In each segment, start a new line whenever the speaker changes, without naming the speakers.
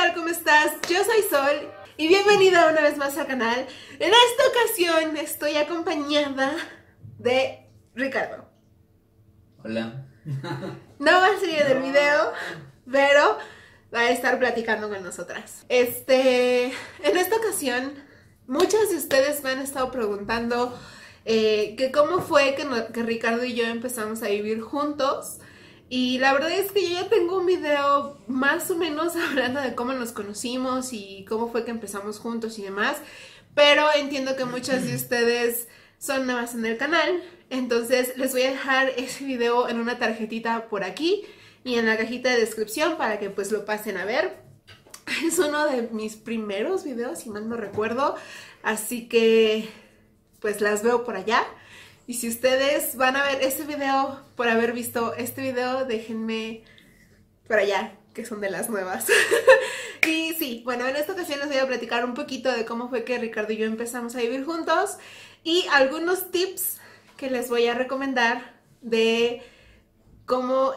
tal? ¿Cómo estás? Yo soy Sol y bienvenida una vez más al canal. En esta ocasión estoy acompañada de Ricardo.
Hola.
No va a salir del video, pero va a estar platicando con nosotras. En esta ocasión, muchas de ustedes me han estado preguntando que cómo fue que Ricardo y yo empezamos a vivir juntos. Y la verdad es que yo ya tengo un video más o menos hablando de cómo nos conocimos y cómo fue que empezamos juntos y demás. Pero entiendo que muchas de ustedes son nuevas en el canal. Entonces les voy a dejar ese video en una tarjetita por aquí y en la cajita de descripción para que pues lo pasen a ver. Es uno de mis primeros videos, si mal no recuerdo. Así que pues las veo por allá. Y si ustedes van a ver este video por haber visto este video, déjenme por allá, que son de las nuevas. Y sí, bueno, en esta ocasión les voy a platicar un poquito de cómo fue que Ricardo y yo empezamos a vivir juntos y algunos tips que les voy a recomendar de cómo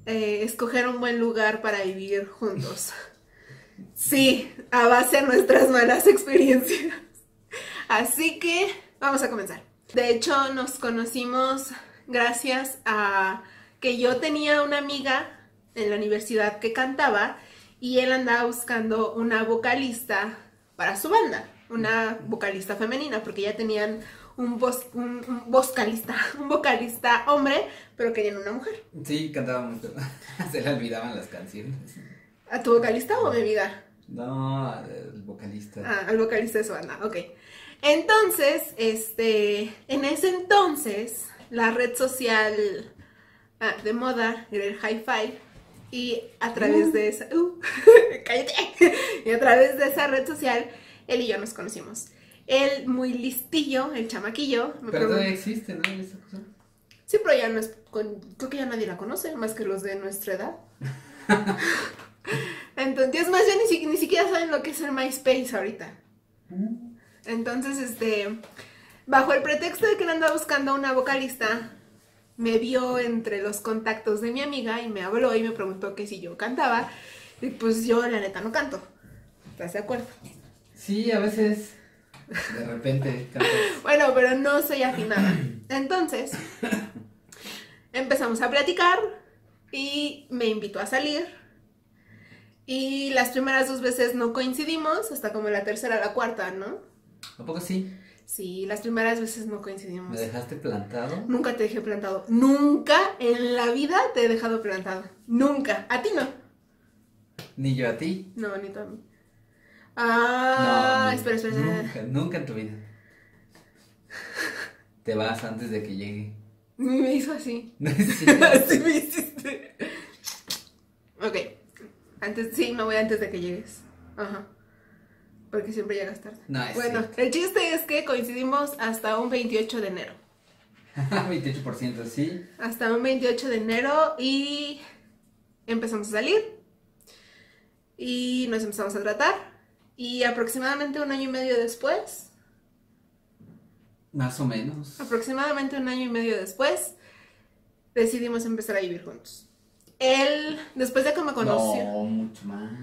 escoger un buen lugar para vivir juntos. Sí, a base de nuestras malas experiencias. Así que vamos a comenzar. De hecho, nos conocimos gracias a que yo tenía una amiga en la universidad que cantaba y él andaba buscando una vocalista para su banda, una vocalista femenina, porque ya tenían un vocalista hombre, pero querían una mujer.
Sí, cantaba mucho. Se le olvidaban las canciones.
¿A tu vocalista o a mi amiga?
No, al vocalista.
Ah, al vocalista de su banda, ok. Entonces, en ese entonces, la red social de moda era el Hi-Fi y a través de esa... ¡cállate! Y a través de esa red social, él y yo nos conocimos. Él, muy listillo, el chamaquillo...
Pero todavía existe, ¿no? ¿Esa cosa?
Sí, pero ya no es... Creo que ya nadie la conoce, más que los de nuestra edad. Entonces, más bien ni siquiera saben lo que es el MySpace ahorita. Entonces, bajo el pretexto de que él andaba buscando una vocalista, me vio entre los contactos de mi amiga y me habló y me preguntó que si yo cantaba. Y pues yo, la neta, no canto. ¿Estás de acuerdo?
Sí, a veces, de repente, cantas.
Bueno, pero no soy afinada. Entonces, empezamos a platicar y me invitó a salir. Y las primeras 2 veces no coincidimos, hasta como la tercera o la cuarta, ¿no?
¿A poco sí?
Sí, las primeras veces no coincidimos.
¿Me dejaste plantado?
Nunca te dejé plantado. Nunca en la vida te he dejado plantado. Nunca. A ti no.
¿Ni yo a ti?
No, ni tú a mí. Ah,
No,
espera.
Nunca en tu vida. Te vas antes de que llegue.
Me hizo así.
Sí.
Así me hiciste. Ok. Sí, me voy antes de que llegues. Ajá. Porque siempre llegas tarde.
No, es
bueno,
cierto.
el chiste es que coincidimos hasta un 28 de enero.
28%, sí.
Hasta un 28 de enero y empezamos a salir. Y nos empezamos a tratar. Y aproximadamente 1 año y medio después.
Más o menos.
Aproximadamente 1 año y medio después. Decidimos empezar a vivir juntos. Él, después de que me conoció.
No, mucho más.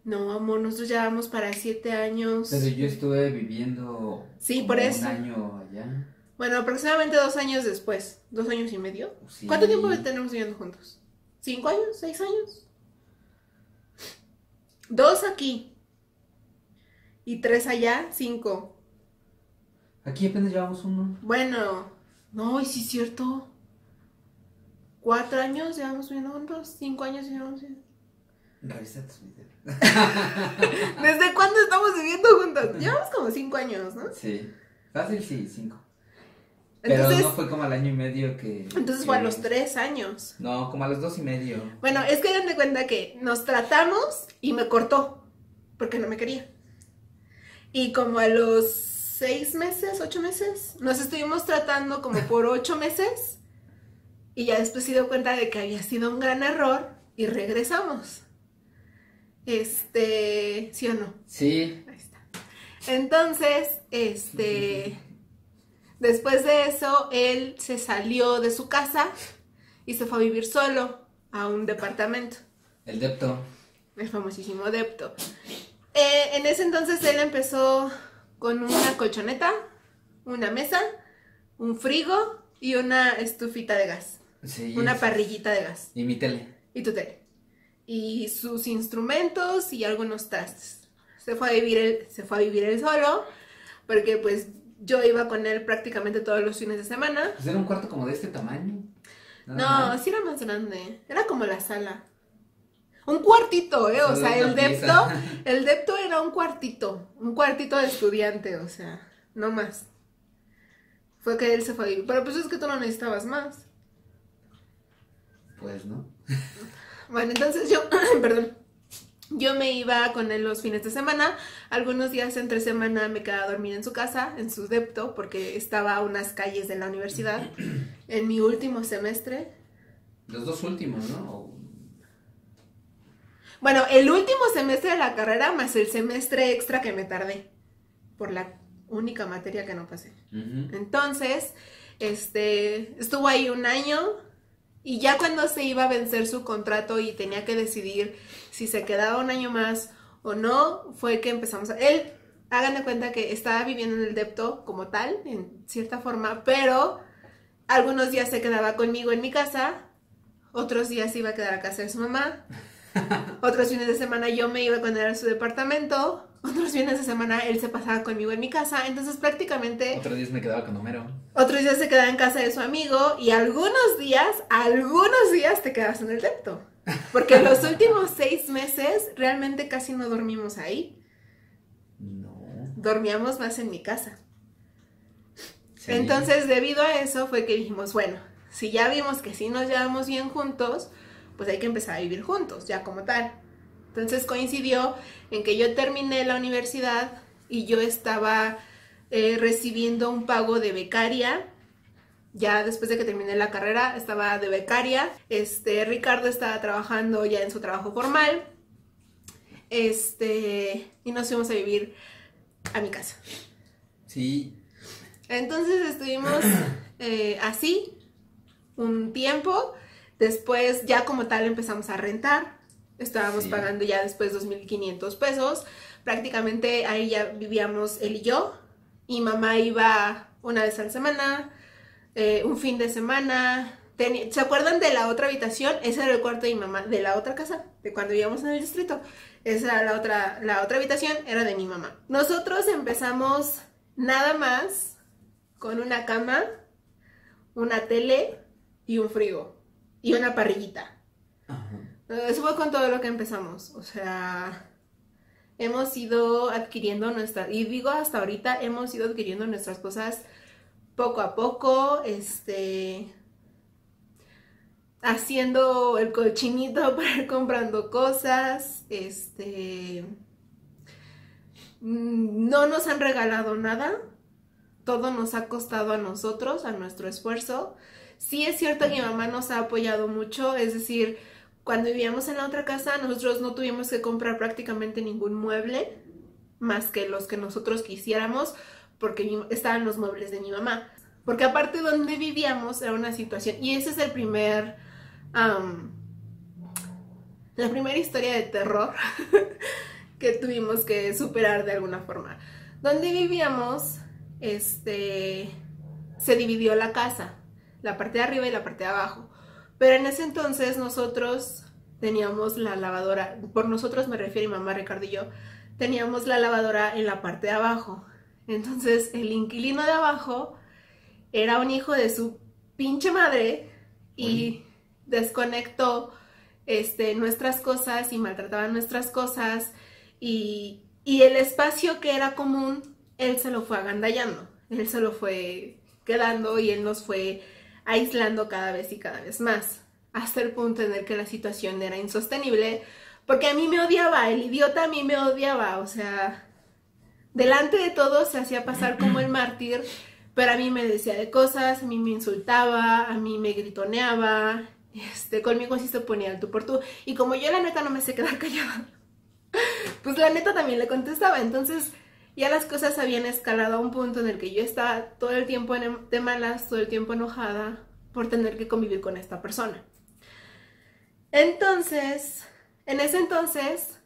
No, amor, nosotros ya vamos para 7 años.
Pero yo estuve viviendo.
Sí, por eso.
1 año allá.
Bueno, aproximadamente 2 años después. 2 años y medio.
Sí.
¿Cuánto tiempo tenemos viviendo juntos? ¿5 años? ¿6 años? 2 aquí. Y 3 allá, 5.
Aquí apenas llevamos 1.
Bueno, no, y sí es cierto. 4 años llevamos viviendo juntos. 5 años llevamos viviendo.
Revisa tus videos.
¿Desde cuándo estamos viviendo juntos? Llevamos como 5 años, ¿no?
Sí. Fácil, sí, 5. Pero
Entonces,
no fue como al año y medio que.
Entonces fue a los 3 años.
No, como a los 2 y medio.
Bueno, es que den de cuenta que nos tratamos y me cortó. Porque no me quería. Y como a los 6 meses, 8 meses, nos estuvimos tratando como por 8 meses. Y ya después se dio cuenta de que había sido un gran error y regresamos. ¿Sí o no?
Sí.
Ahí está. Entonces, después de eso, él se salió de su casa y se fue a vivir solo a un departamento.
El depto.
el famosísimo depto. En ese entonces él empezó con una colchoneta, una mesa, un frigo y una estufita de gas.
Sí,
Una parrillita de gas.
Y mi tele.
Y tu tele. Y sus instrumentos y algunos trastes. Se fue a vivir él solo, porque pues yo iba con él prácticamente todos los fines de semana.
Pues era un cuarto como de este tamaño.
No,
Más.
sí era más grande. Era como la sala. Un cuartito, o
Solo
sea,
una pieza.
el depto era un cuartito de estudiante, o sea, no más. Fue que él se fue a vivir, pero pues es que tú no necesitabas más.
Pues, ¿no?
Bueno, entonces yo, perdón, yo me iba con él los fines de semana, algunos días entre semana me quedaba a dormir en su casa, en su depto, porque estaba a unas calles de la universidad, en mi último semestre.
Los dos últimos, ¿no?
Bueno, el último semestre de la carrera más el semestre extra que me tardé por la única materia que no pasé. Entonces, estuvo ahí un año y ya cuando se iba a vencer su contrato y tenía que decidir si se quedaba un año más o no, fue que empezamos a... Él, hagan de cuenta que estaba viviendo en el depto como tal, en cierta forma, pero algunos días se quedaba conmigo en mi casa, otros días iba a quedar a casa de su mamá. Otros fines de semana yo me iba con él a su departamento. Otros fines de semana él se pasaba conmigo en mi casa. Entonces prácticamente...
Otros días me quedaba con Homero.
Otros días se quedaba en casa de su amigo. Y algunos días te quedas en el depto. Porque los últimos 6 meses realmente casi no dormimos ahí.
No.
Dormíamos más en mi casa.
Sí.
Entonces debido a eso fue que dijimos, bueno, si ya vimos que sí nos llevamos bien juntos, pues hay que empezar a vivir juntos, ya como tal. Entonces coincidió en que yo terminé la universidad y yo estaba recibiendo un pago de becaria. Ya después de que terminé la carrera, estaba de becaria. Ricardo estaba trabajando ya en su trabajo formal. Y nos fuimos a vivir a mi casa.
Sí.
Entonces estuvimos así un tiempo. Después ya como tal empezamos a rentar, estábamos pagando ya después 2,500 pesos, prácticamente ahí ya vivíamos él y yo, y mamá iba una vez a la semana, un fin de semana. ¿Se acuerdan de la otra habitación? Ese era el cuarto de mi mamá, de la otra casa, de cuando vivíamos en el distrito. Esa era la otra habitación, era de mi mamá. Nosotros empezamos nada más con una cama, una tele y un frigo. Y una parrillita.
Ajá.
Eso fue con todo lo que empezamos. O sea, hemos ido adquiriendo y digo hasta ahorita, hemos ido adquiriendo nuestras cosas poco a poco, haciendo el cochinito para ir comprando cosas, no nos han regalado nada, todo nos ha costado a nosotros, a nuestro esfuerzo. Sí es cierto que mi mamá nos ha apoyado mucho, es decir, cuando vivíamos en la otra casa nosotros no tuvimos que comprar prácticamente ningún mueble, más que los que nosotros quisiéramos, porque estaban los muebles de mi mamá. Porque aparte donde vivíamos era una situación, y ese es la primera historia de terror que tuvimos que superar de alguna forma. Donde vivíamos, se dividió la casa. La parte de arriba y la parte de abajo. Pero en ese entonces nosotros teníamos la lavadora, por nosotros me refiero mi mamá, Ricardo y yo, teníamos la lavadora en la parte de abajo. Entonces el inquilino de abajo era un hijo de su pinche madre y desconectó nuestras cosas y maltrataba nuestras cosas y el espacio que era común, él se lo fue agandallando, él se lo fue quedando y él nos fue aislando cada vez y cada vez más, hasta el punto en el que la situación era insostenible, porque a mí me odiaba, el idiota a mí me odiaba, o sea, delante de todos se hacía pasar como el mártir, pero a mí me decía de cosas, a mí me insultaba, a mí me gritoneaba, conmigo sí se ponía al tú por tú, y como yo la neta no me sé quedar callada, pues la neta también le contestaba. Entonces ya las cosas habían escalado a un punto en el que yo estaba todo el tiempo de malas, todo el tiempo enojada por tener que convivir con esta persona. Entonces, En ese entonces,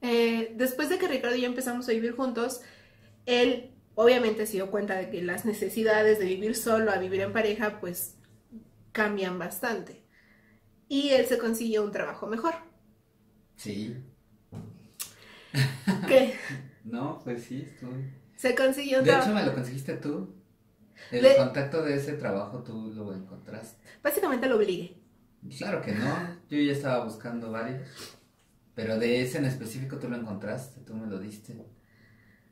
después de que Ricardo y yo empezamos a vivir juntos, él obviamente se dio cuenta de que las necesidades de vivir solo a vivir en pareja pues cambian bastante. Y él se consiguió un trabajo mejor.
Sí.
¿Qué?
No, pues sí, estoy.
Se consiguió un
De
trabajo.
hecho, me lo conseguiste tú. El
Le-
contacto de ese trabajo tú lo encontraste.
Básicamente lo obligué.
Claro que no, yo ya estaba buscando varios. Pero de ese en específico tú lo encontraste, tú me lo diste.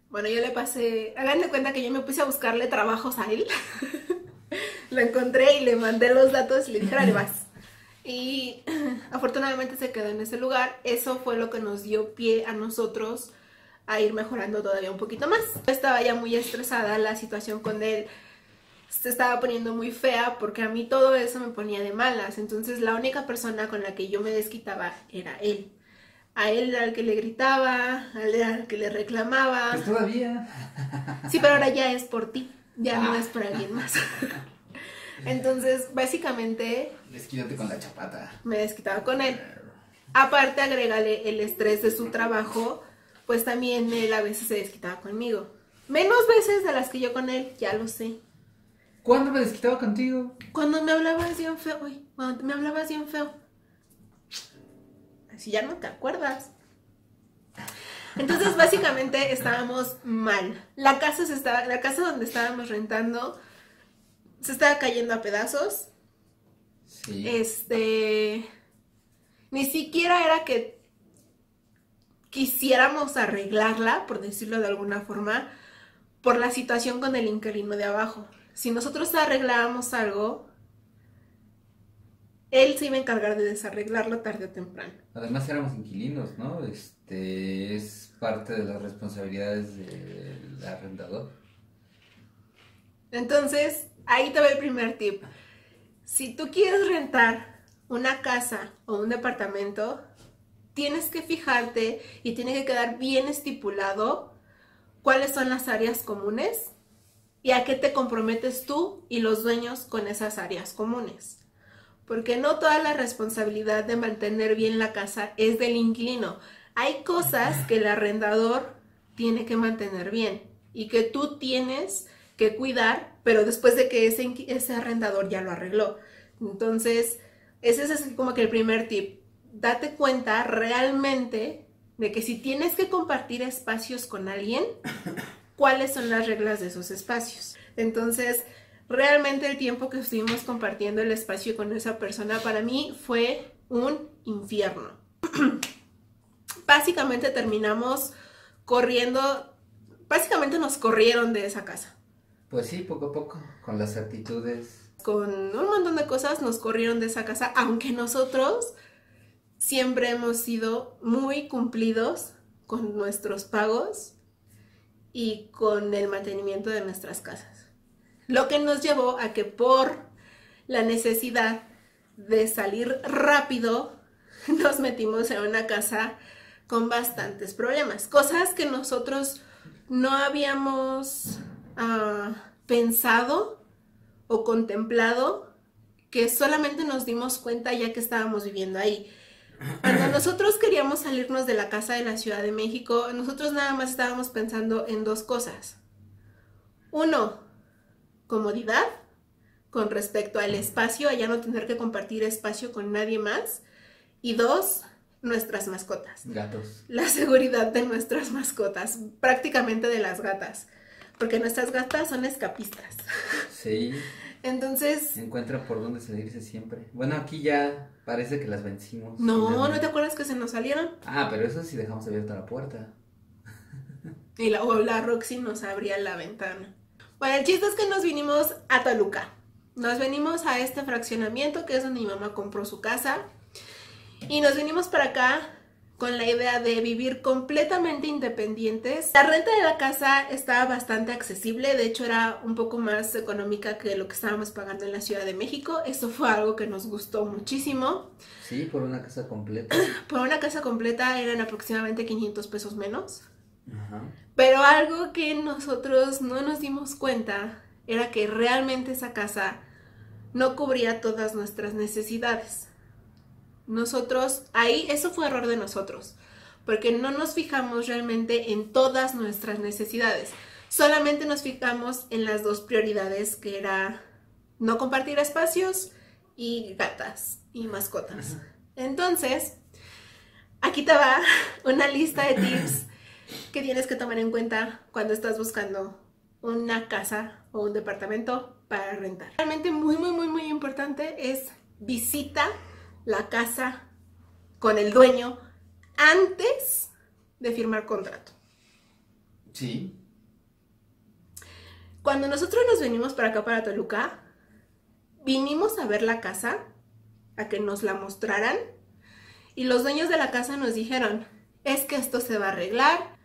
Bueno, yo le pasé, hagan de cuenta que yo me puse a buscarle trabajos a él. Lo encontré y le mandé los datos y le dije, "Órale, vas". Y afortunadamente se quedó en ese lugar. Eso fue lo que nos dio pie a nosotros a ir mejorando todavía un poquito más. Yo estaba ya muy estresada, la situación con él se estaba poniendo muy fea porque a mí todo eso me ponía de malas. Entonces la única persona con la que yo me desquitaba era él. A él era el que le gritaba, a él era el que le reclamaba.
Pues todavía.
Sí, pero ahora ya es por ti, ya no es por alguien más. Entonces, básicamente,
Desquítate con la chapata.
me desquitaba con él. Aparte, agrégale el estrés de su trabajo, pues también él a veces se desquitaba conmigo. Menos veces de las que yo con él, ya lo sé.
¿Cuándo me desquitaba contigo?
Cuando me hablabas bien feo, uy, cuando me hablabas bien feo. Así ya no te acuerdas. Entonces, básicamente, estábamos mal. La casa donde estábamos rentando se estaba cayendo a pedazos.
Sí.
Ni siquiera era que quisiéramos arreglarla, por decirlo de alguna forma, por la situación con el inquilino de abajo. Si nosotros arreglábamos algo, él se iba a encargar de desarreglarlo tarde o temprano.
Además éramos inquilinos, ¿no? Es parte de las responsabilidades del arrendador.
Entonces, ahí te va el primer tip. Si tú quieres rentar una casa o un departamento, tienes que fijarte y tiene que quedar bien estipulado cuáles son las áreas comunes y a qué te comprometes tú y los dueños con esas áreas comunes. Porque no toda la responsabilidad de mantener bien la casa es del inquilino. Hay cosas que el arrendador tiene que mantener bien y que tú tienes que cuidar, pero después de que ese arrendador ya lo arregló. Entonces, ese es así como que el primer tip. Date cuenta realmente de que si tienes que compartir espacios con alguien, cuáles son las reglas de esos espacios. Entonces, realmente el tiempo que estuvimos compartiendo el espacio con esa persona para mí fue un infierno. Básicamente terminamos corriendo, básicamente nos corrieron de esa casa.
Pues sí, poco a poco, con las actitudes.
Con un montón de cosas nos corrieron de esa casa, aunque nosotros siempre hemos sido muy cumplidos con nuestros pagos y con el mantenimiento de nuestras casas. Lo que nos llevó a que por la necesidad de salir rápido nos metimos en una casa con bastantes problemas. Cosas que nosotros no habíamos pensado o contemplado, que solamente nos dimos cuenta ya que estábamos viviendo ahí. Cuando nosotros queríamos salirnos de la casa de la Ciudad de México, nosotros nada más estábamos pensando en dos cosas. Uno, comodidad con respecto al espacio, a ya no tener que compartir espacio con nadie más. Y dos, nuestras mascotas.
Gatos.
La seguridad de nuestras mascotas, prácticamente de las gatas, porque nuestras gatas son escapistas.
Sí.
Entonces...
Encuentran por dónde salirse siempre. Bueno, aquí ya parece que las vencimos.
No, ¿no te acuerdas que se nos salieron?
Ah, pero eso sí dejamos abierta la puerta.
Y la Roxy nos abría la ventana. Bueno, el chiste es que nos vinimos a Toluca. Nos venimos a este fraccionamiento que es donde mi mamá compró su casa. Y nos vinimos para acá con la idea de vivir completamente independientes. La renta de la casa estaba bastante accesible, de hecho era un poco más económica que lo que estábamos pagando en la Ciudad de México. Eso fue algo que nos gustó muchísimo.
Sí, por una casa completa.
Por una casa completa eran aproximadamente 500 pesos menos.
Ajá.
Pero algo que nosotros no nos dimos cuenta era que realmente esa casa no cubría todas nuestras necesidades. Nosotros, ahí, eso fue error de nosotros, porque no nos fijamos realmente en todas nuestras necesidades. Solamente nos fijamos en las dos prioridades, que era no compartir espacios y gatas y mascotas. Entonces, aquí te va una lista de tips que tienes que tomar en cuenta cuando estás buscando una casa o un departamento para rentar. Realmente muy importante es visita la casa con el dueño antes de firmar contrato.
Sí.
Cuando nosotros nos venimos para acá, para Toluca, vinimos a ver la casa, a que nos la mostraran, y los dueños de la casa nos dijeron, es que esto se va a arreglar,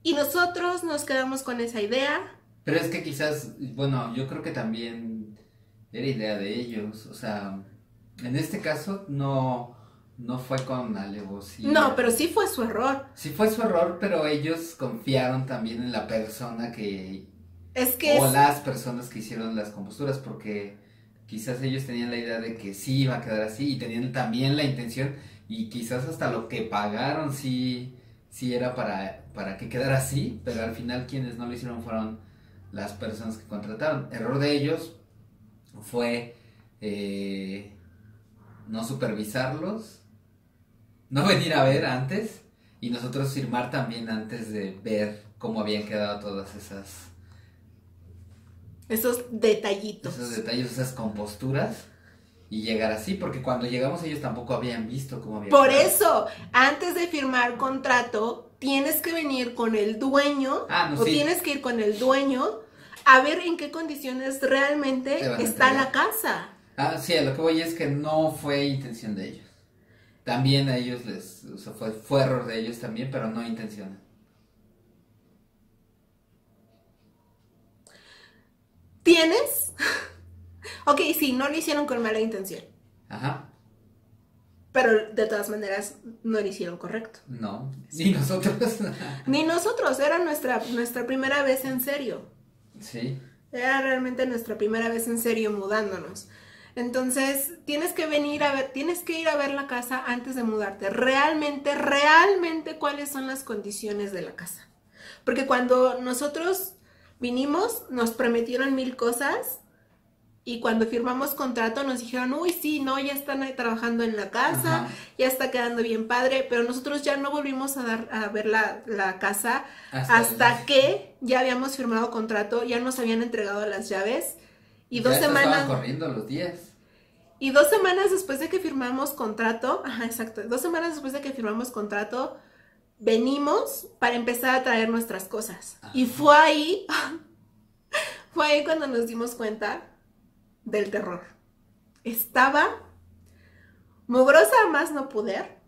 y nosotros nos quedamos con esa idea.
Pero es que quizás, bueno, yo creo que también era idea de ellos, o sea, en este caso no fue con alevosía.
No, pero sí fue su error.
Sí fue su error, pero ellos confiaron también en la persona que... las personas que hicieron las composturas, porque quizás ellos tenían la idea de que sí iba a quedar así y tenían también la intención y quizás hasta lo que pagaron sí era para que quedara así, pero al final quienes no lo hicieron fueron las personas que contrataron. Error de ellos fue no supervisarlos, no venir a ver antes y nosotros firmar también antes de ver cómo habían quedado todas
esos detallitos.
Esos detalles, esas composturas y llegar así, porque cuando llegamos ellos tampoco habían visto cómo había
Por
quedado.
eso, antes de firmar contrato, tienes que venir con el dueño tienes que ir con el dueño a ver en qué condiciones realmente está la casa.
Ah, sí, a lo que voy es que no fue intención de ellos. También a ellos o sea, fue error de ellos también, pero no intención.
¿Tienes? Ok, sí, no lo hicieron con mala intención.
Ajá.
Pero de todas maneras no lo hicieron correcto.
No, ni nosotros.
Ni nosotros, era nuestra primera vez en serio.
Sí.
Era realmente nuestra primera vez en serio mudándonos. Entonces, tienes que ir a ver la casa antes de mudarte. Realmente cuáles son las condiciones de la casa. Porque cuando nosotros vinimos, nos prometieron 1000 cosas y cuando firmamos contrato nos dijeron, uy, sí, no, ya están ahí trabajando en la casa,
ajá,
ya está quedando bien padre, pero nosotros ya no volvimos a ver la casa hasta que ya habíamos firmado contrato, ya nos habían entregado las llaves y
ya
2 semanas...
estaban corriendo los días.
Y 2 semanas después de que firmamos contrato, ajá, exacto, 2 semanas después de que firmamos contrato, venimos para empezar a traer nuestras cosas. Ajá. Y fue ahí cuando nos dimos cuenta del terror. Estaba mugrosa a más no poder,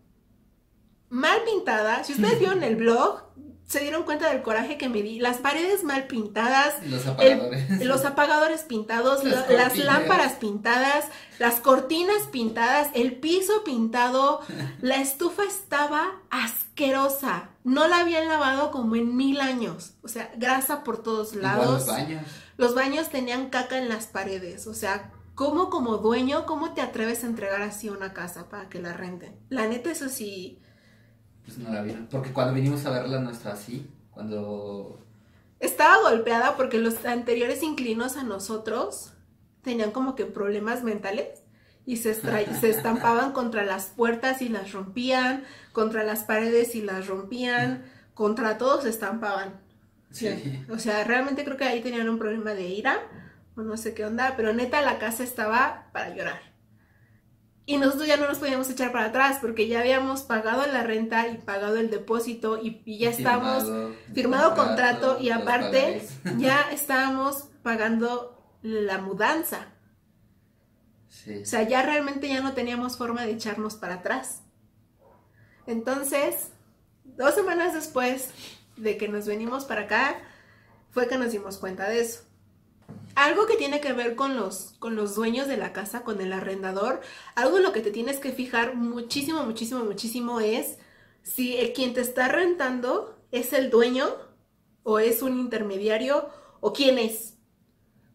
mal pintada. Si ustedes vieron el blog, se dieron cuenta del coraje que me di. Las paredes mal pintadas, los apagadores pintados, las lámparas pintadas, las cortinas pintadas, el piso pintado, la estufa estaba asquerosa. No la habían lavado como en 1000 años. O sea, grasa por todos lados.
Igual los baños.
Los baños tenían caca en las paredes. O sea, ¿cómo como dueño, cómo te atreves a entregar así una casa para que la renten? La neta, eso sí...
Pues no la vieron, porque cuando vinimos a verla no estaba así, cuando...
Estaba golpeada porque los anteriores inquilinos a nosotros tenían como que problemas mentales y se estampaban contra las puertas y las rompían, contra las paredes y las rompían, contra todo se estampaban.
Sí.
O sea, realmente creo que ahí tenían un problema de ira o no sé qué onda, pero neta la casa estaba para llorar. Y nosotros ya no nos podíamos echar para atrás porque ya habíamos pagado la renta y pagado el depósito y ya estábamos firmado contrato y aparte ya estábamos pagando la mudanza.
Sí.
O sea, ya realmente ya no teníamos forma de echarnos para atrás. Entonces, 2 semanas después de que nos venimos para acá, fue que nos dimos cuenta de eso. Algo que tiene que ver con los dueños de la casa, con el arrendador, algo en lo que te tienes que fijar muchísimo es si el quien te está rentando es el dueño o es un intermediario o quién es.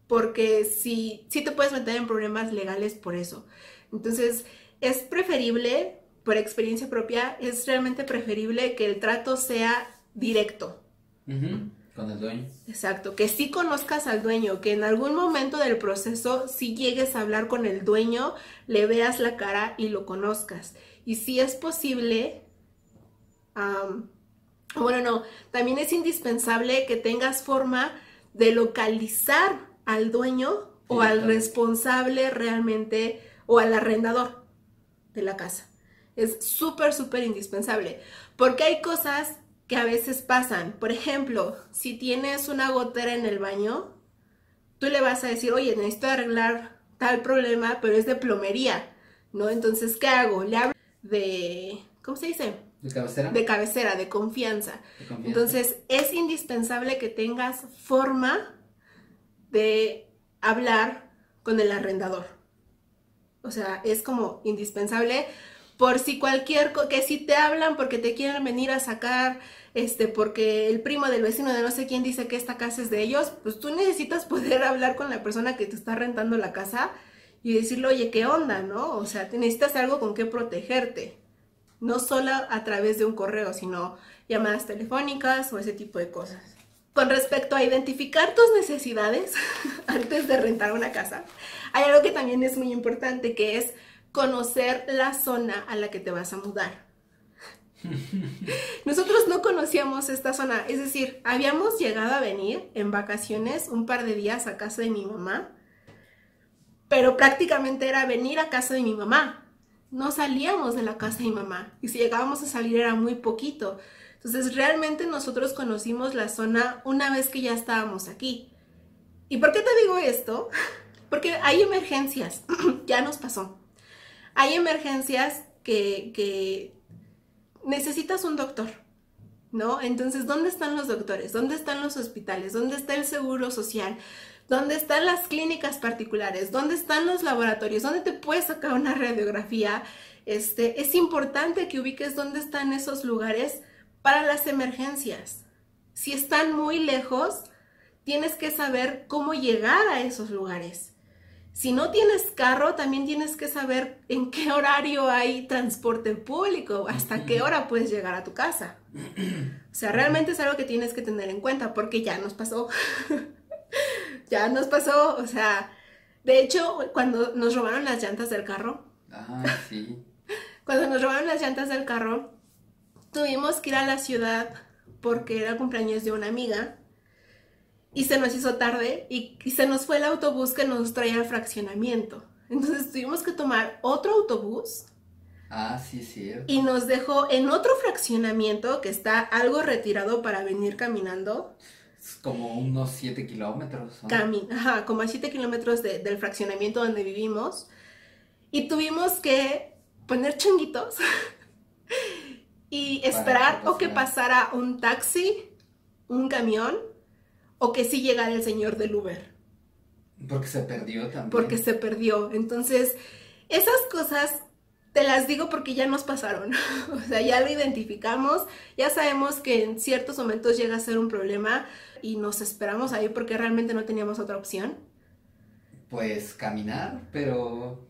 Porque sí te puedes meter en problemas legales por eso. Entonces, es preferible, por experiencia propia, es realmente preferible que el trato sea directo.
Con el dueño.
Exacto, que sí conozcas al dueño, que en algún momento del proceso sí llegues a hablar con el dueño, le veas la cara y lo conozcas. Y si es posible, también es indispensable que tengas forma de localizar al dueño o al responsable realmente, o al arrendador de la casa. Es súper, súper indispensable, porque hay cosas que a veces pasan. Por ejemplo, si tienes una gotera en el baño, tú le vas a decir, oye, necesito arreglar tal problema, pero es de plomería, ¿no? Entonces, ¿qué hago? Le hablo de, ¿cómo se dice?
¿De cabecera?
De cabecera, de confianza. Entonces, es indispensable que tengas forma de hablar con el arrendador. O sea, es como indispensable, por si que si te hablan porque te quieren venir a sacar, porque el primo del vecino de no sé quién dice que esta casa es de ellos, pues tú necesitas poder hablar con la persona que te está rentando la casa y decirle, oye, ¿qué onda, no? O sea, necesitas algo con qué protegerte. No solo a través de un correo, sino llamadas telefónicas o ese tipo de cosas. Con respecto a identificar tus necesidades antes de rentar una casa, hay algo que también es muy importante, que es conocer la zona a la que te vas a mudar. Nosotros no conocíamos esta zona, es decir, habíamos llegado a venir en vacaciones un par de días a casa de mi mamá, pero prácticamente era venir a casa de mi mamá. No salíamos de la casa de mi mamá, y si llegábamos a salir era muy poquito. Entonces realmente nosotros conocimos la zona una vez que ya estábamos aquí. ¿Y por qué te digo esto? Porque hay emergencias, ya nos pasó. Hay emergencias que necesitas un doctor, ¿no? Entonces, ¿dónde están los doctores? ¿Dónde están los hospitales? ¿Dónde está el seguro social? ¿Dónde están las clínicas particulares? ¿Dónde están los laboratorios? ¿Dónde te puedes sacar una radiografía? Es importante que ubiques dónde están esos lugares para las emergencias. Si están muy lejos, tienes que saber cómo llegar a esos lugares. Si no tienes carro, también tienes que saber en qué horario hay transporte público, hasta qué hora puedes llegar a tu casa. O sea, realmente es algo que tienes que tener en cuenta, porque ya nos pasó. Ya nos pasó, o sea, de hecho, cuando nos robaron las llantas del carro.
Sí.
Cuando nos robaron las llantas del carro, tuvimos que ir a la ciudad porque era cumpleaños de una amiga. Y se nos hizo tarde y se nos fue el autobús que nos traía al fraccionamiento. Entonces tuvimos que tomar otro autobús.
Sí, es cierto.
Y nos dejó en otro fraccionamiento que está algo retirado para venir caminando.
Es como unos 7 kilómetros, ¿no?
Como a 7 kilómetros del fraccionamiento donde vivimos. Y tuvimos que poner changuitos y esperar o que pasara un taxi, un camión, o que sí llegara el señor del Uber.
Porque se perdió también.
Porque se perdió. Entonces, esas cosas te las digo porque ya nos pasaron. O sea, ya lo identificamos, ya sabemos que en ciertos momentos llega a ser un problema y nos esperamos ahí porque realmente no teníamos otra opción.
Pues caminar, pero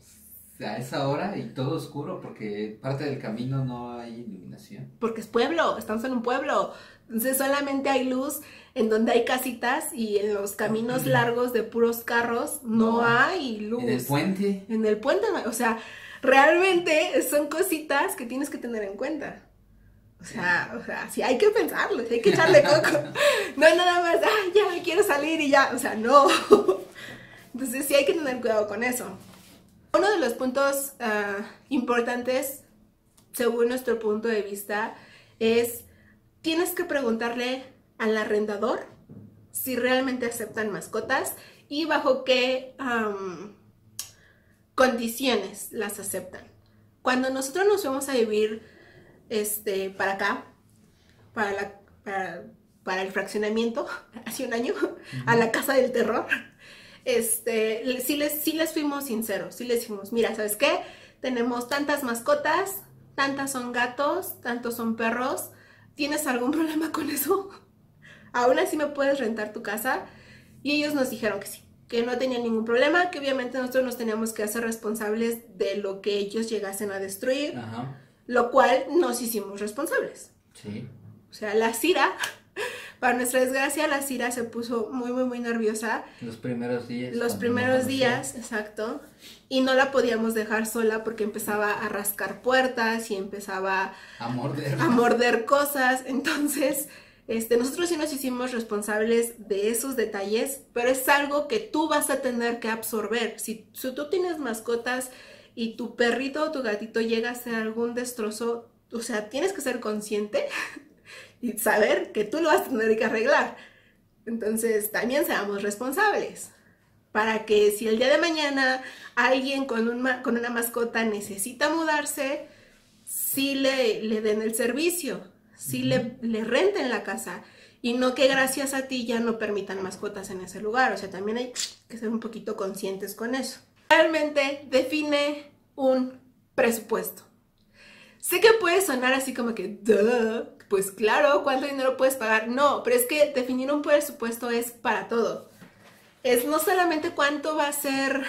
a esa hora y todo oscuro porque parte del camino no hay iluminación.
Porque es pueblo, estamos en un pueblo. Entonces solamente hay luz en donde hay casitas y en los caminos largos de puros carros no hay luz.
En el puente.
En el puente, o sea, realmente son cositas que tienes que tener en cuenta. O sea, sí hay que pensarlo, sí hay que echarle coco. No es nada más, ya me quiero salir y ya, o sea, no. Entonces sí hay que tener cuidado con eso. Uno de los puntos importantes, según nuestro punto de vista, es tienes que preguntarle al arrendador si realmente aceptan mascotas y bajo qué condiciones las aceptan. Cuando nosotros nos fuimos a vivir para acá, para el fraccionamiento, hace un año, a la casa del terror, sí les fuimos sinceros, sí les dijimos, mira, ¿sabes qué? Tenemos tantas mascotas, tantas son gatos, tantos son perros, ¿tienes algún problema con eso? ¿Aún así me puedes rentar tu casa? Y ellos nos dijeron que sí. que no tenían ningún problema, que obviamente nosotros nos teníamos que hacer responsables de lo que ellos llegasen a destruir,
Ajá.
Lo cual nos hicimos responsables.
Sí.
O sea, la Cira, para nuestra desgracia, la Cira se puso muy nerviosa.
Los primeros días.
Los primeros días, exacto. Y no la podíamos dejar sola porque empezaba a rascar puertas y empezaba
a
morder cosas. Entonces, nosotros sí nos hicimos responsables de esos detalles, pero es algo que tú vas a tener que absorber. Si tú tienes mascotas y tu perrito o tu gatito llega a hacer algún destrozo, o sea, tienes que ser consciente y saber que tú lo vas a tener que arreglar. Entonces, también seamos responsables para que si el día de mañana alguien con una mascota necesita mudarse, sí le den el servicio, sí le renten la casa y no que gracias a ti ya no permitan mascotas en ese lugar. O sea, también hay que ser un poquito conscientes con eso. Realmente define un presupuesto. Sé que puede sonar así como que, duh, pues claro, ¿cuánto dinero puedes pagar? No, pero es que definir un presupuesto es para todo. Es no solamente cuánto va a ser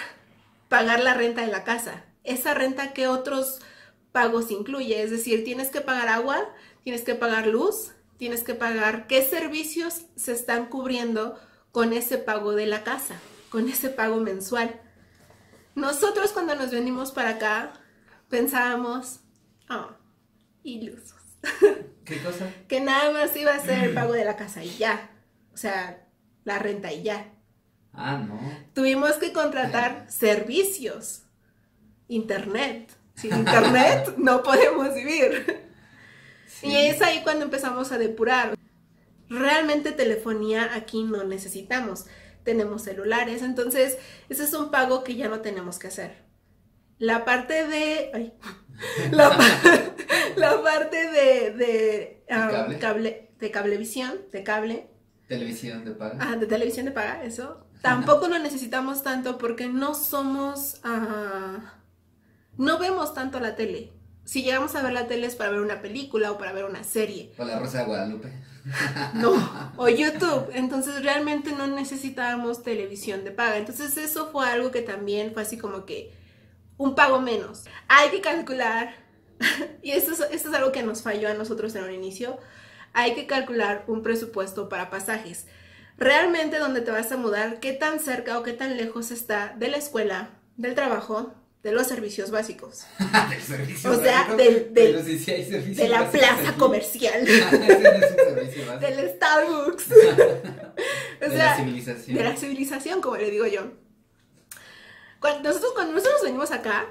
pagar la renta de la casa, esa renta que otros pagos incluye, es decir, tienes que pagar agua, tienes que pagar luz, tienes que pagar qué servicios se están cubriendo con ese pago de la casa, con ese pago mensual. Nosotros cuando nos venimos para acá pensábamos, ilusos.
¿Qué cosa?
Que nada más iba a ser el pago de la casa y ya, o sea, la renta y ya.
No.
Tuvimos que contratar servicios, internet. Sin internet no podemos vivir. Sí. Y es ahí cuando empezamos a depurar. Realmente telefonía aquí no necesitamos. Tenemos celulares, entonces ese es un pago que ya no tenemos que hacer. La parte de... la parte de cablevisión, de cable.
Televisión de paga.
De televisión de paga, eso. Tampoco lo necesitamos tanto porque no somos... no vemos tanto la tele. Si llegamos a ver la tele es para ver una película o para ver una serie.
O La Rosa de Guadalupe.
No, o YouTube. Entonces realmente no necesitábamos televisión de paga. Entonces eso fue algo que también fue así como que un pago menos. Hay que calcular, y esto es algo que nos falló a nosotros en un inicio, hay que calcular un presupuesto para pasajes. Realmente donde te vas a mudar, qué tan cerca o qué tan lejos está de la escuela, del trabajo, de los servicios básicos.
O sea,
de la plaza comercial. Del Starbucks.
De la civilización.
De la civilización, como le digo yo. Cuando nosotros venimos acá,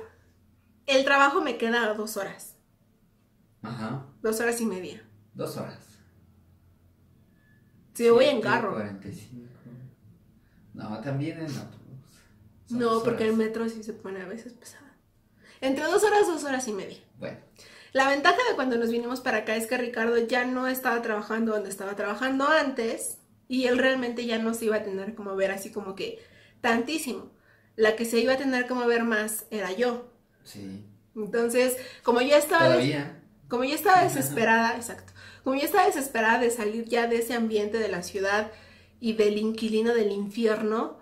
el trabajo me queda a 2 horas.
Ajá.
2 horas y media.
2 horas.
Si me voy en carro.
45. No, también en autobús.
No, porque el metro sí se pone a veces pesado. Entre 2 horas, 2 horas y media.
Bueno.
La ventaja de cuando nos vinimos para acá es que Ricardo ya no estaba trabajando donde estaba trabajando antes y él realmente ya no se iba a tener como ver así como que tantísimo. La que se iba a tener como ver más era yo.
Sí.
Entonces, como yo estaba...
Todavía.
Como yo estaba desesperada, exacto. Como yo estaba desesperada de salir ya de ese ambiente de la ciudad y del inquilino del infierno,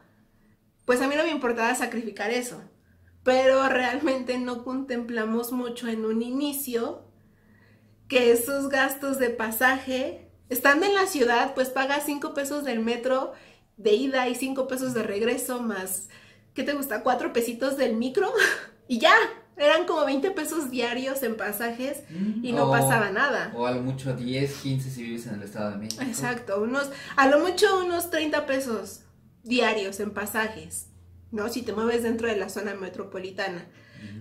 pues a mí no me importaba sacrificar eso. Pero realmente no contemplamos mucho en un inicio que esos gastos de pasaje, estando en la ciudad, pues pagas 5 pesos del metro de ida y 5 pesos de regreso más, ¿qué te gusta? 4 pesitos del micro y ya. Eran como 20 pesos diarios en pasajes y no pasaba nada.
O a lo mucho 10, 15 si vives en el Estado de México.
Exacto, a lo mucho unos 30 pesos diarios en pasajes, ¿no? Si te mueves dentro de la zona metropolitana.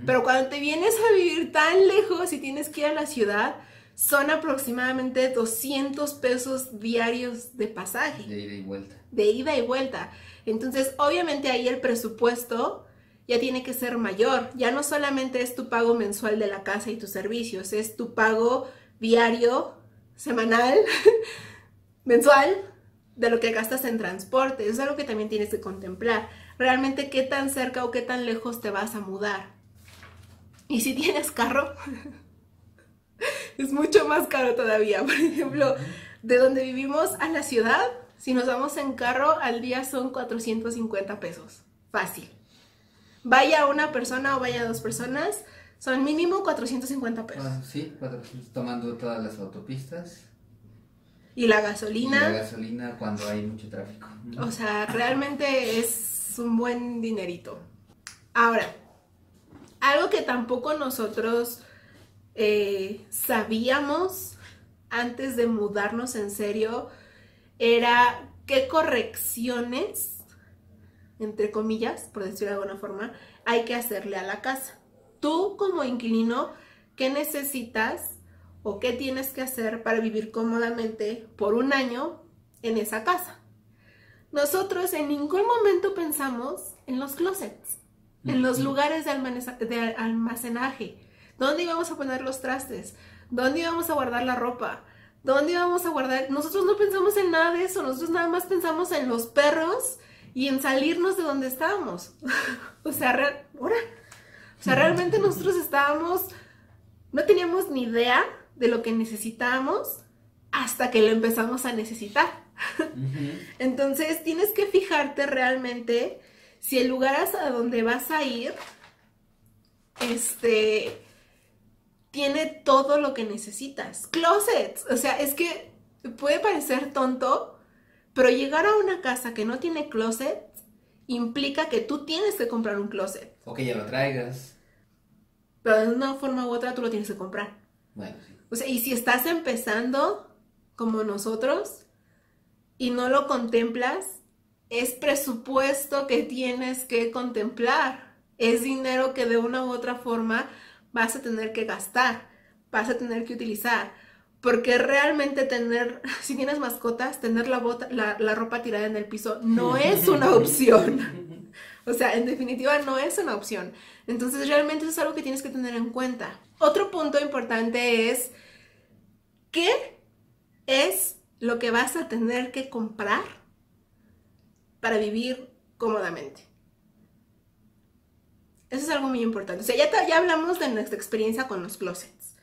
Pero cuando te vienes a vivir tan lejos y tienes que ir a la ciudad, son aproximadamente 200 pesos diarios de pasaje.
De ida y vuelta.
De ida y vuelta. Entonces, obviamente ahí el presupuesto ya tiene que ser mayor. Ya no solamente es tu pago mensual de la casa y tus servicios, es tu pago diario, semanal, mensual, de lo que gastas en transporte. Eso es algo que también tienes que contemplar. Realmente qué tan cerca o qué tan lejos te vas a mudar. Y si tienes carro, es mucho más caro todavía. Por ejemplo, de donde vivimos a la ciudad Si nos vamos en carro, al día son 450 pesos. Fácil. Vaya una persona o vaya dos personas, son mínimo 450 pesos.
Sí, 400, tomando todas las autopistas.
Y la gasolina.
Y la gasolina cuando hay mucho tráfico.
O sea, realmente es un buen dinerito. Ahora, algo que tampoco nosotros sabíamos antes de mudarnos en serio era qué correcciones, entre comillas, por decirlo de alguna forma, hay que hacerle a la casa. Tú como inquilino, ¿qué necesitas o qué tienes que hacer para vivir cómodamente por un año en esa casa? Nosotros en ningún momento pensamos en los closets, en los lugares de almacenaje. ¿Dónde íbamos a poner los trastes? ¿Dónde íbamos a guardar la ropa? ¿Dónde íbamos a guardar? Nosotros no pensamos en nada de eso. Nosotros nada más pensamos en los perros y en salirnos de donde estábamos. O sea, realmente nosotros no teníamos ni idea de lo que necesitábamos hasta que lo empezamos a necesitar. Entonces tienes que fijarte realmente si el lugar a donde vas a ir tiene todo lo que necesitas. Closets, o sea, es que puede parecer tonto, pero llegar a una casa que no tiene closet implica que tú tienes que comprar un closet.
O que ya lo traigas.
Pero de una forma u otra tú lo tienes que comprar.
Bueno, sí.
O sea, y si estás empezando como nosotros y no lo contemplas, es presupuesto que tienes que contemplar. Es dinero que de una u otra forma vas a tener que gastar, vas a tener que utilizar. Porque realmente si tienes mascotas, tener la ropa tirada en el piso no es una opción. O sea, en definitiva no es una opción. Entonces realmente eso es algo que tienes que tener en cuenta. Otro punto importante es, ¿qué es lo que vas a tener que comprar para vivir cómodamente? Eso es algo muy importante. O sea, ya hablamos de nuestra experiencia con los closets.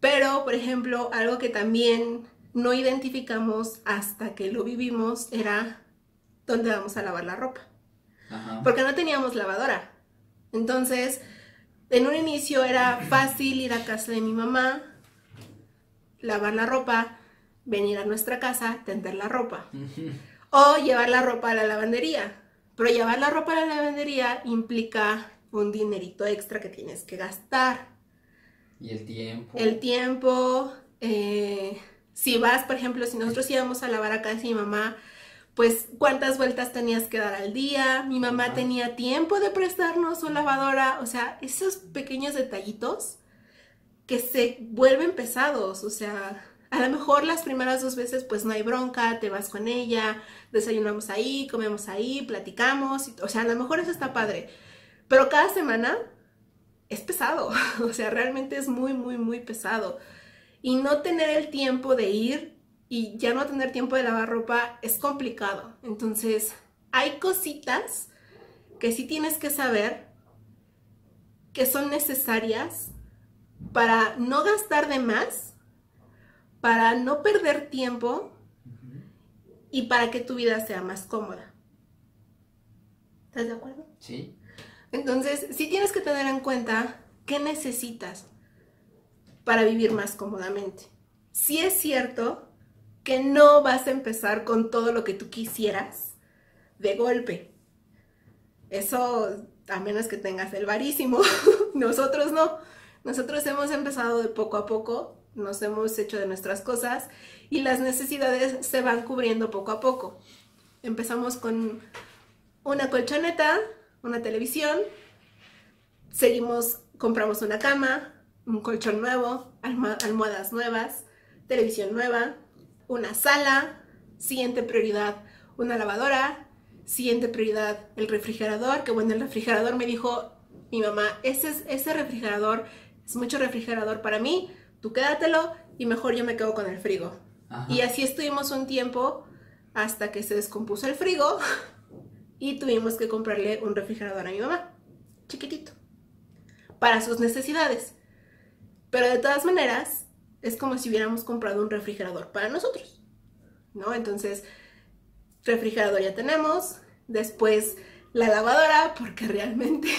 Pero, por ejemplo, algo que también no identificamos hasta que lo vivimos era dónde vamos a lavar la ropa. Ajá. Porque no teníamos lavadora. Entonces, en un inicio era fácil ir a casa de mi mamá, lavar la ropa, venir a nuestra casa, tender la ropa. O llevar la ropa a la lavandería. Pero llevar la ropa a la lavandería implica un dinerito extra que tienes que gastar.
Y el tiempo.
El tiempo. Si vas, por ejemplo, si nosotros íbamos a lavar a casa de mi mamá, pues cuántas vueltas tenías que dar al día. Mi mamá tenía tiempo de prestarnos su lavadora. O sea, esos pequeños detallitos que se vuelven pesados. O sea, a lo mejor las primeras 2 veces pues no hay bronca, te vas con ella, desayunamos ahí, comemos ahí, platicamos. O sea, a lo mejor eso está padre. Pero cada semana es pesado. O sea, realmente es muy, muy, muy pesado. Y no tener el tiempo de ir y ya no tener tiempo de lavar ropa es complicado. Entonces, hay cositas que sí tienes que saber que son necesarias para no gastar de más, para no perder tiempo y para que tu vida sea más cómoda. ¿Estás de acuerdo?
Sí.
Entonces, sí tienes que tener en cuenta qué necesitas para vivir más cómodamente. Sí es cierto que no vas a empezar con todo lo que tú quisieras de golpe. Eso, a menos que tengas el varísimo. Nosotros no. Nosotros hemos empezado de poco a poco, nos hemos hecho de nuestras cosas y las necesidades se van cubriendo poco a poco. Empezamos con una colchoneta, una televisión, compramos una cama, un colchón nuevo, almohadas nuevas, televisión nueva, una sala, siguiente prioridad, una lavadora, siguiente prioridad, el refrigerador, que bueno, el refrigerador me dijo mi mamá, ese refrigerador es mucho refrigerador para mí, tú quédatelo y mejor yo me quedo con el frigo. Ajá. Y así estuvimos un tiempo hasta que se descompuso el frigo y tuvimos que comprarle un refrigerador a mi mamá, chiquitito, para sus necesidades. Pero de todas maneras, es como si hubiéramos comprado un refrigerador para nosotros, ¿no? Entonces, refrigerador ya tenemos, después la lavadora, porque realmente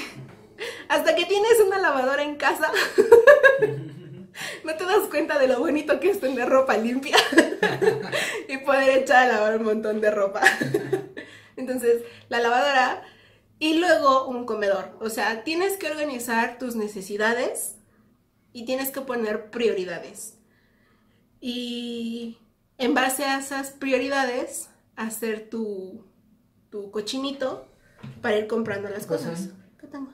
hasta que tienes una lavadora en casa no te das cuenta de lo bonito que es tener ropa limpia y poder echar a lavar un montón de ropa. Entonces, la lavadora y luego un comedor. O sea, tienes que organizar tus necesidades y tienes que poner prioridades. Y en base a esas prioridades, hacer tu cochinito para ir comprando las cosas. ¿Qué tengo?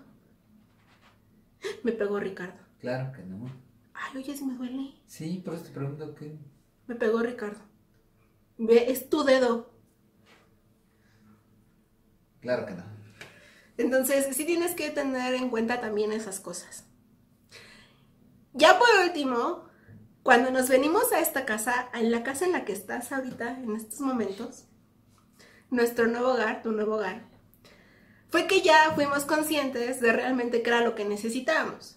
Me pegó Ricardo.
Claro que no.
Ay, oye, si me duele.
Sí, por eso te pregunto qué.
Me pegó Ricardo. Ve, es tu dedo.
Claro que no.
Entonces, sí tienes que tener en cuenta también esas cosas. Ya por último, cuando nos venimos a esta casa, en la casa en la que estás ahorita, en estos momentos, nuestro nuevo hogar, tu nuevo hogar, fue que ya fuimos conscientes de realmente qué era lo que necesitábamos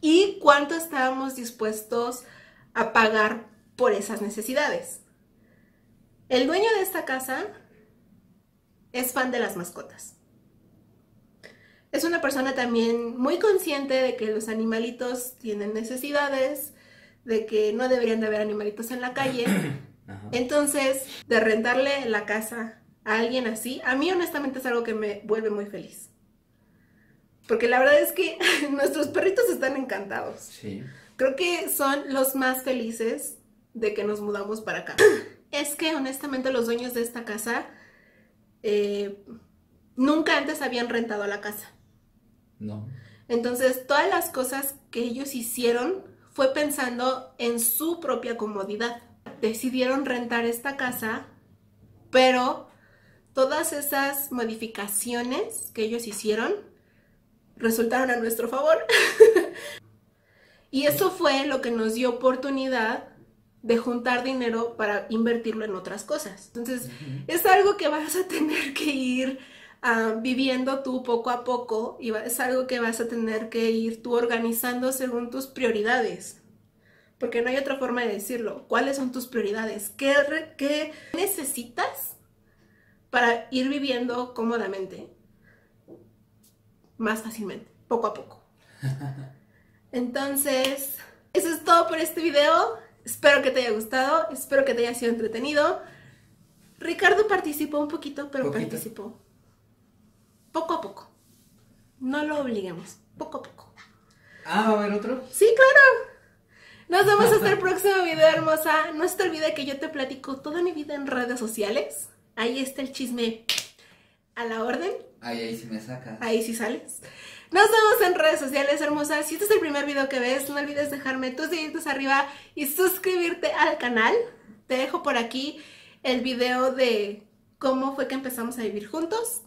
y cuánto estábamos dispuestos a pagar por esas necesidades. El dueño de esta casa es fan de las mascotas. Es una persona también muy consciente de que los animalitos tienen necesidades, de que no deberían de haber animalitos en la calle. Entonces, de rentarle la casa a alguien así, a mí honestamente es algo que me vuelve muy feliz. Porque la verdad es que nuestros perritos están encantados.
Sí.
Creo que son los más felices de que nos mudamos para acá. Es que honestamente los dueños de esta casa nunca antes habían rentado la casa.
No.
Entonces, todas las cosas que ellos hicieron fue pensando en su propia comodidad. Decidieron rentar esta casa, pero todas esas modificaciones que ellos hicieron resultaron a nuestro favor. Y eso fue lo que nos dio oportunidad de juntar dinero para invertirlo en otras cosas. Entonces, es algo que vas a tener que ir viviendo tú poco a poco y es algo que vas a tener que ir tú organizando según tus prioridades. Porque no hay otra forma de decirlo. ¿Cuáles son tus prioridades? ¿Qué necesitas para ir viviendo cómodamente? Más fácilmente, poco a poco. Entonces, eso es todo por este video. Espero que te haya gustado, espero que te haya sido entretenido. Ricardo participó un poquito, pero participó. Poco a poco. No lo obliguemos, poco a poco.
¿Va a haber otro?
Sí, claro. Nos vemos hasta el próximo video, hermosa. No se te olvide que yo te platico toda mi vida en redes sociales. Ahí está el chisme a la orden.
Ahí sí me sacas.
Ahí sí sales. Nos vemos en redes sociales, hermosa. Si este es el primer video que ves, no olvides dejarme tus deditos arriba y suscribirte al canal. Te dejo por aquí el video de cómo fue que empezamos a vivir juntos.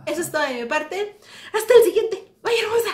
Eso es todo de mi parte. Hasta el siguiente. Bye, hermosa.